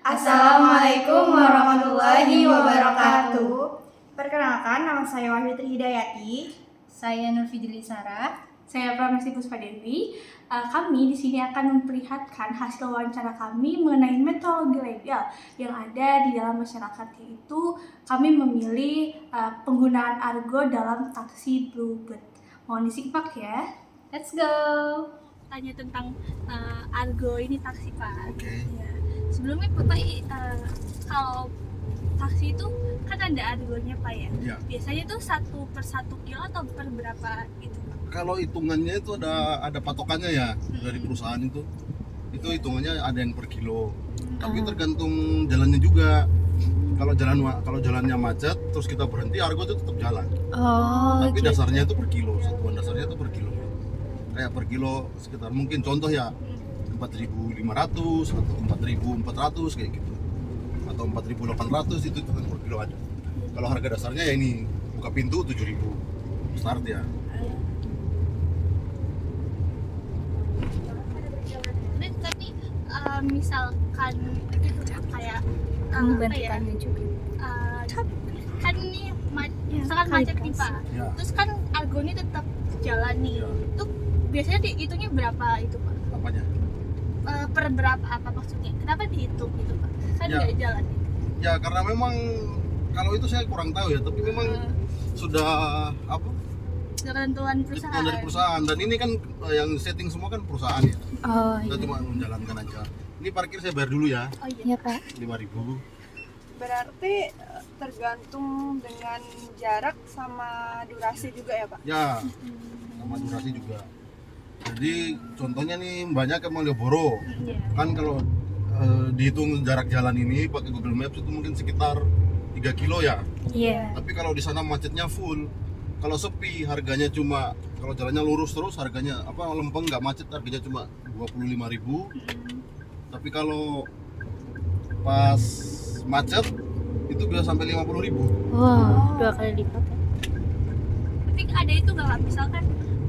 Assalamualaikum warahmatullahi wabarakatuh. Perkenalkan, nama saya Wahyu Hidayati. Saya Nur Fijli Sarah. Saya Pramesti Puspadewi. Kami di sini akan memperlihatkan hasil wawancara kami mengenai metodologi legal yang ada di dalam masyarakat, yaitu kami memilih penggunaan argo dalam taksi Bluebird. Mohon disimak ya. Let's go. Tanya tentang argo ini taksi, Pak. Oke. Ya. Sebelumnya Bapak, kalau taksi itu kan ada argonya, Pak ya. Ya. Biasanya tuh 1/1 kilo atau per berapa gitu, Pak? Kalau hitungannya itu ada patokannya ya dari perusahaan itu. Itu hitungannya ada yang per kilo. Tapi tergantung jalannya juga. Kalau jalannya macet terus kita berhenti, argo itu tetap jalan. Tapi dasarnya itu per kilo. Satuan dasarnya itu per kilo. Kayak per kilo sekitar mungkin contoh ya 4.500 atau 4.400 kayak gitu. Atau 4.800 itu kan per kilo ada. Kalau harga dasarnya ya ini buka pintu 7.000 start ya. Tapi misalkan itu kayak apa ya? juga. Kan ini misalkan macet nih, Pak. Ya. Terus kan argo ini tetap jalan nih. Ya. Itu biasanya dihitungnya berapa itu, Pak? Apanya? Per berapa apa maksudnya? Kenapa dihitung gitu, Pak? Kan Ya. nggak jalan. Ya karena memang kalau itu saya kurang tahu ya, tapi memang sudah apa? Ketentuan perusahaan. Dari perusahaan, dan ini kan yang setting semua kan perusahaan ya. Kita cuma menjalankan aja. Ini parkir saya bayar dulu ya, Oh iya. Ya, Pak. 5.000. Berarti tergantung dengan jarak sama durasi juga ya, Pak? Ya, sama durasi juga. Jadi contohnya nih banyak yang Malioboro. Iya. Kan kalau dihitung jarak jalan ini pakai Google Maps itu mungkin sekitar 3 kilo ya. Iya. Tapi kalau di sana macetnya full, kalau sepi harganya cuma, kalau jalannya lurus terus harganya apa, lempeng nggak macet harganya cuma 25.000. Tapi kalau pas macet itu bisa sampai 50.000. Wow, 2 kali lipat. Tapi ada itu nggak, Pak? Misalkan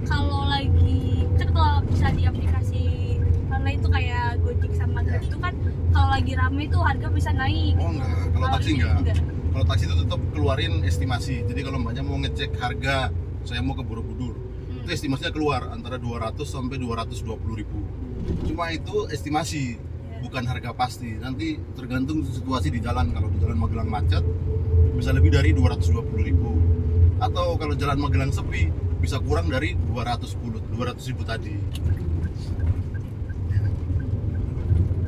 kalau lagi kan kalau bisa di aplikasi online itu kayak Gojek sama Grab itu kan kalau lagi rame itu harga bisa naik. Oh enggak, kalau taksi ini enggak. Kalau taksi itu tetap keluarin estimasi. Jadi kalau mbaknya mau ngecek harga, saya mau ke Borobudur, itu estimasinya keluar antara 200 sampai 220.000. Cuma itu estimasi, bukan harga pasti. Nanti tergantung situasi di jalan. Kalau di jalan Magelang macet bisa lebih dari 220.000. Atau kalau jalan Magelang sepi bisa kurang dari 200.000 tadi.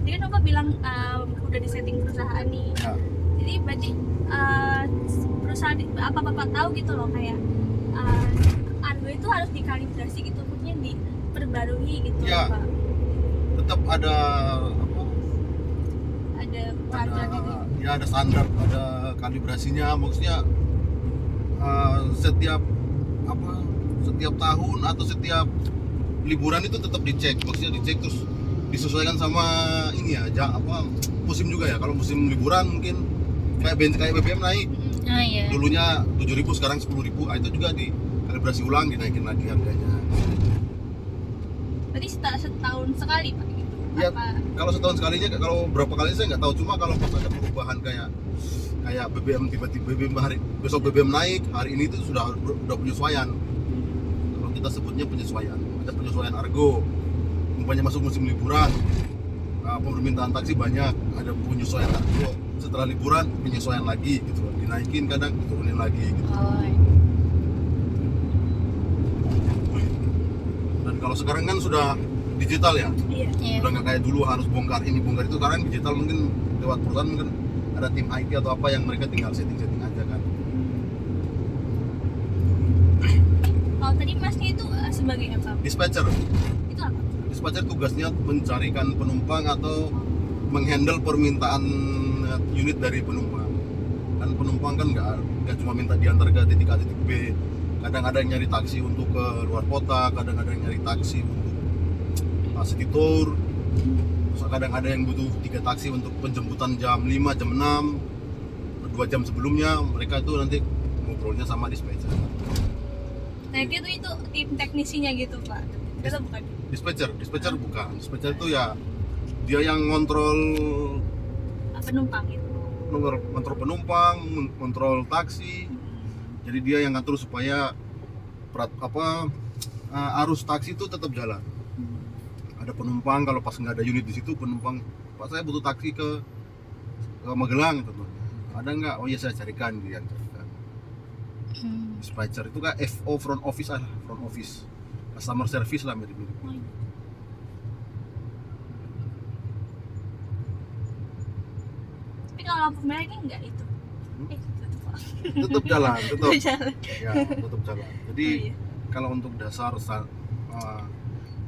Jadi kan Bapak bilang udah disetting perusahaan nih. Ya. Jadi berarti perusahaan apa Bapak tahu gitu loh kayak argo itu harus dikalibrasi gitu, maksudnya diperbarui gitu, Ya. Pak. Tetap ada apa? Ada peraturan gitu. Ya ada standar, ada kalibrasinya, maksudnya setiap tahun atau setiap liburan itu tetap dicek, maksudnya dicek terus disesuaikan sama ini ya, musim juga ya. Kalau musim liburan mungkin kayak BBM naik, Ah, iya. dulunya 7.000 sekarang 10.000, itu juga dikalibrasi ulang, dinaikin lagi harganya. Berarti setahun sekali, Pak, gitu. Ya, Apa? kalau setahun sekalinya, kalau berapa kali saya nggak tahu. Cuma kalau pas ada perubahan kayak BBM, tiba-tiba besok BBM naik, hari ini itu sudah penyesuaian. Kalau kita sebutnya penyesuaian, ada penyesuaian argo. Umpamanya masuk musim liburan, permintaan taksi banyak, ada penyesuaian argo. Setelah liburan penyesuaian lagi gitu, dinaikin kadang diturunin lagi gitu. Dan kalau sekarang kan sudah digital ya. Iya. Udah nggak kayak dulu harus bongkar ini bongkar itu. Sekarang digital, mungkin lewat perusahaan mungkin ada tim IT atau apa yang mereka tinggal setting aja kan. Kalau tadi Masnya itu sebagai apa? Dispatcher Itu apa? Dispatcher tugasnya mencarikan penumpang atau menghandle permintaan unit dari penumpang. Kan penumpang kan nggak cuma minta diantar ke titik A titik B. Kadang ada yang nyari taksi untuk ke luar kota, kadang ada yang nyari taksi untuk city tour. Terus kadang ada yang butuh 3 taksi untuk penjemputan jam 5, jam 6, 2 jam sebelumnya. Mereka itu nanti ngobrolnya sama dispatcher. Nah itu tim teknisinya gitu, Pak. Itu bukan? Dispatcher bukan. Dispatcher itu ya dia yang ngontrol Apa penumpang itu. Kontrol penumpang, kontrol taksi. Jadi dia yang ngatur supaya arus taksi itu tetap jalan. Ada penumpang, kalau pas nggak ada unit di situ, penumpang, Pak saya butuh taksi ke Magelang gitu. Ada nggak? Oh iya saya carikan, dia yang carikan. Dispatcher itu kan FO, front office, customer service lah mirip-mirip. Tapi kalau lampu merah ini enggak itu. Tetap jalan, tetap Jalan. ya, tetap jalan. Jadi Oh, iya. kalau untuk dasar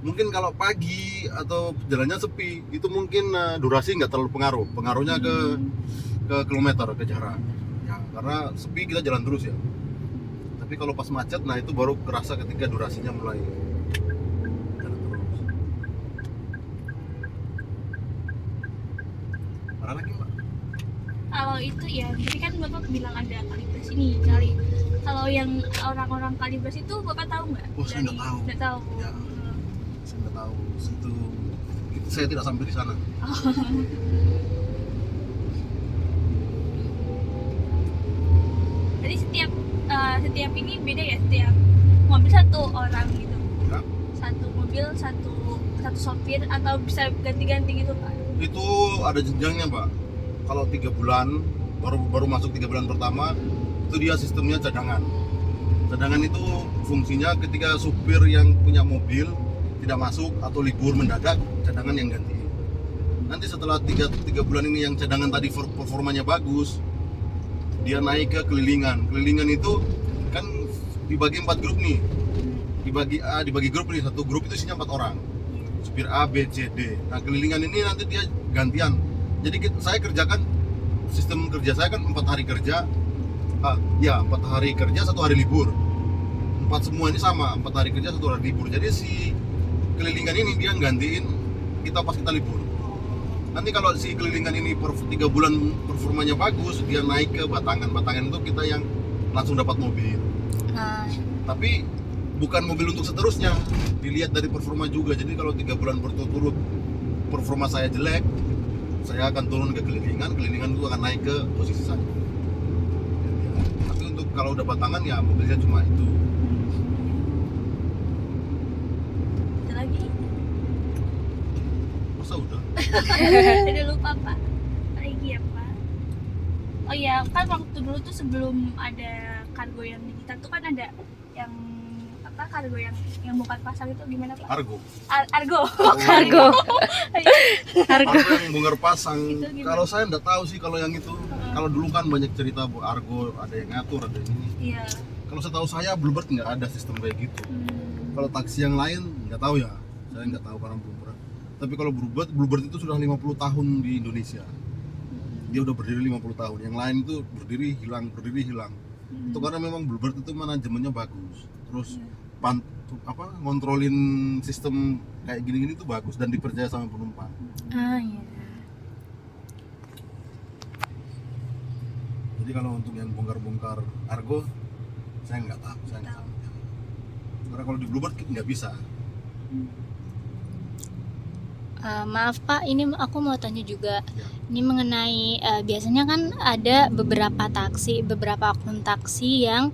mungkin kalau pagi atau jalannya sepi itu mungkin durasi nggak terlalu pengaruh. Pengaruhnya ke kilometer, ke jarak. Ya, karena sepi kita jalan terus ya. Tapi kalau pas macet, nah itu baru kerasa ketika durasinya mulai jalan terus. Mana lagi Mbak? Kalau itu ya, tadi kan Bapak bilang ada Kalibres ini kali. Kalau yang orang-orang Kalibres itu Bapak tahu nggak? Oh, saya nggak tahu. Nggak tahu. Ya, saya nggak tahu. Saya tidak sampai di sana. Jadi setiap ini beda ya, setiap mobil satu orang gitu. Ya. Satu mobil satu sopir atau bisa ganti-ganti gitu Pak? Itu ada jenjangnya Pak. Kalau 3 bulan baru masuk 3 bulan pertama itu dia sistemnya cadangan. Cadangan itu fungsinya ketika supir yang punya mobil tidak masuk atau libur mendadak, cadangan yang ganti. Nanti setelah 3 bulan ini yang cadangan tadi performanya bagus, dia naik ke kelilingan. Kelilingan itu kan dibagi 4 grup nih. Dibagi grup nih, satu grup itu isinya 4 orang. Supir A, B, C, D. Nah, kelilingan ini nanti dia gantian. Jadi saya kerjakan, sistem kerja saya kan 4 hari kerja. 4 hari kerja, 1 hari libur. 4 semua ini sama, 4 hari kerja, 1 hari libur. Jadi si kelilingan ini dia gantiin kita pas kita libur. Nanti kalau si kelilingan ini 3 bulan performanya bagus, dia naik ke Batangan. Batangan itu kita yang langsung dapat mobil. Tapi bukan mobil untuk seterusnya, dilihat dari performa juga. Jadi kalau 3 bulan berturut-turut performa saya jelek, saya akan turun ke kelilingan itu akan naik ke posisi saya. Tapi untuk kalau udah Batangan ya mobilnya cuma itu. Ada lagi? Masa udah? Ada lupa Pak. Lagi ya Pak. Oh ya, kan waktu dulu tuh sebelum ada kargo yang digital tuh kan ada yang apa, kargo yang bukan pasang itu gimana Pak? Argo. Argo. Kargo. Argo yang bongkar pasang. Itu gimana? Kalau saya nggak tahu sih kalau yang itu. Kalau dulu kan banyak cerita bu Argo ada yang ngatur, ada yang ini. Iya. Kalau setahu saya Bluebird nggak ada sistem kayak gitu. Kalau taksi yang lain nggak tahu ya. Saya nggak tahu karena belum pernah. Tapi kalau Bluebird itu sudah 50 tahun di Indonesia. Dia udah berdiri 50 tahun. Yang lain itu berdiri hilang. Itu karena memang Bluebird itu manajemennya bagus. Terus ngontrolin sistem kayak gini-gini tuh bagus dan dipercaya sama penumpang. Iya. Jadi kalau untuk yang bongkar-bongkar Argo, saya nggak tahu. Karena kalau di Bluebird nggak bisa. Maaf Pak, ini aku mau tanya juga. Ya. Ini mengenai biasanya kan ada beberapa oknum taksi yang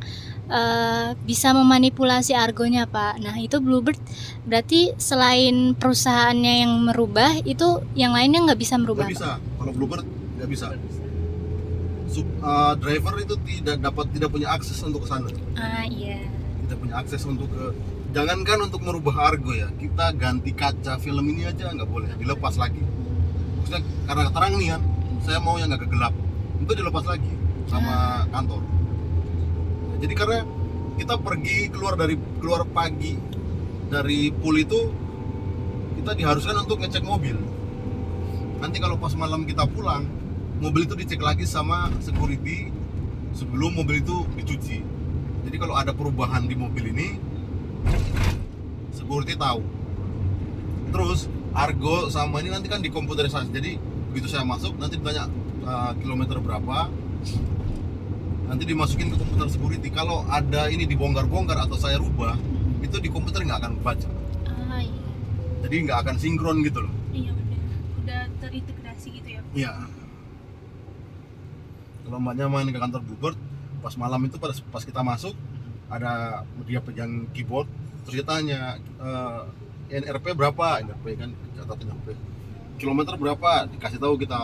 bisa memanipulasi argonya Pak. Nah itu Bluebird berarti selain perusahaannya yang merubah, itu yang lainnya nggak bisa merubah? Nggak bisa. Kalau Bluebird nggak bisa. Driver itu tidak punya akses untuk ke sana. Iya. Tidak punya akses untuk jangankan untuk merubah argo ya, kita ganti kaca film ini aja nggak boleh, dilepas lagi. Maksudnya karena terang nih kan, saya mau yang agak gelap, itu dilepas lagi sama kantor. Nah, jadi karena kita keluar pagi dari pool itu, kita diharuskan untuk ngecek mobil. Nanti kalau pas malam kita pulang, mobil itu dicek lagi sama security sebelum mobil itu dicuci. Jadi kalau ada perubahan di mobil ini, security tahu. Terus argo sama ini nanti kan dikomputerisasi. Jadi begitu saya masuk nanti ditanya kilometer berapa, nanti dimasukin ke komputer security. Kalau ada ini dibongkar-bongkar atau saya rubah, itu di komputer nggak akan baca. Iya. Jadi nggak akan sinkron gitu loh. Iya udah terintegrasi gitu ya. Iya. Kalau mbaknya main ke kantor Bluebird, pas malam itu pas kita masuk ada dia pegang keyboard, terus kita tanya NRP berapa, NRP kan catat NRP, kilometer berapa, dikasih tahu kita,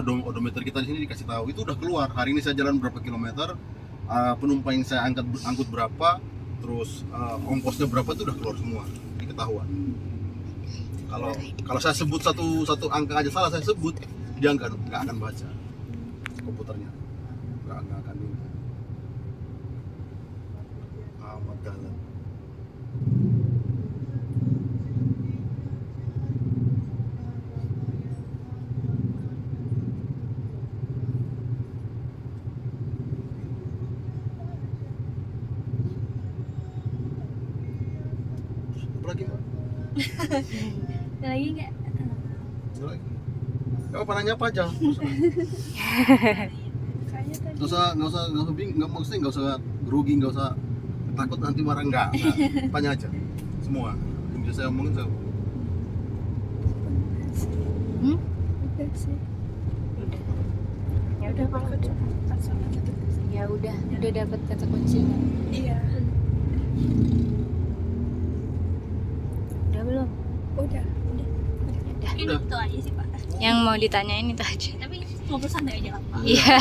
odometer kita di sini dikasih tahu, itu udah keluar. Hari ini saya jalan berapa kilometer, penumpang yang saya angkut berapa, terus ongkosnya berapa, itu udah keluar semua, diketahuan. Kalau saya sebut satu angka aja salah, saya sebut, dia nggak akan baca komputernya, nggak akan ini. Amat galak. Apa lagi mbak? Ada lagi nggak? Ada lagi? Gak apa nanya apa aja. Nggak usah bingung, nggak usah grogi, nggak usah takut nanti marah, enggak. Tanya aja semua yang bisa saya omongin saya. Udah sih. Ya udah Pak. Ya udah dapat kata kuncinya. Iya. Udah belum? Udah. Udah. Itu aja sih Pak. Yang mau ditanyain itu aja. Tapi ngobrol santai aja lah Pak. Iya.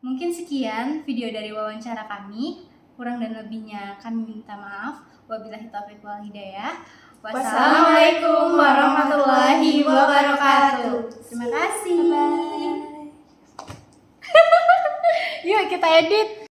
Mungkin sekian video dari wawancara kami. Kurang dan lebihnya kami minta maaf. Wabillahi taufiq wal hidayah. Wassalamualaikum warahmatullahi wabarakatuh. Terima kasih. Yuk kita edit.